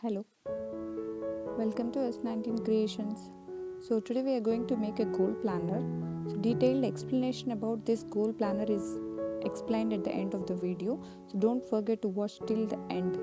Hello, welcome to S19 Creations. So today we are going to make a goal planner. So detailed explanation about this goal planner is explained at the end of the video. So don't forget to watch till the end.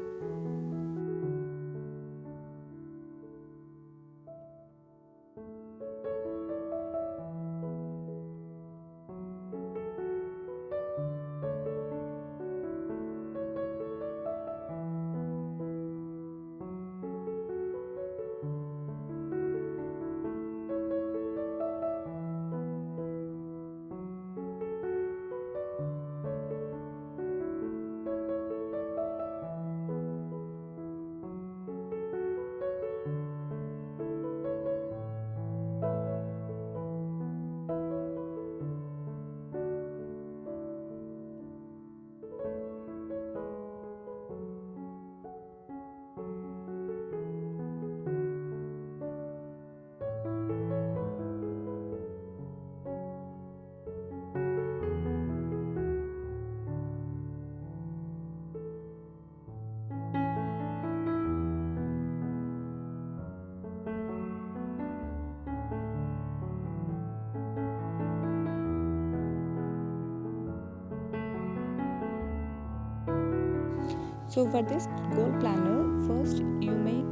So for this goal planner, first you make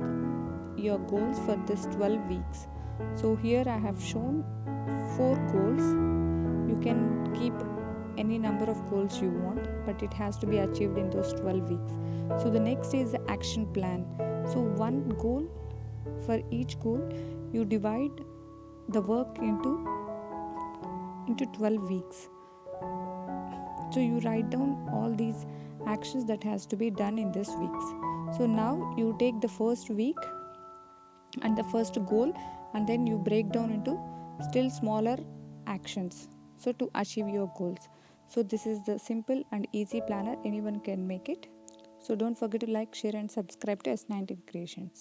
your goals for this 12 weeks. So here I have shown 4 goals. You can keep any number of goals you want, but it has to be achieved in those 12 weeks. So the next is the action plan. So one goal, for each goal you divide the work into 12 weeks. So you write down all these actions that has to be done in this weeks. So now you take the first week and the first goal, and then you break down into still smaller actions, so to achieve your goals. So this is the simple and easy planner, anyone can make it. So don't forget to like, share and subscribe to S19 Creations.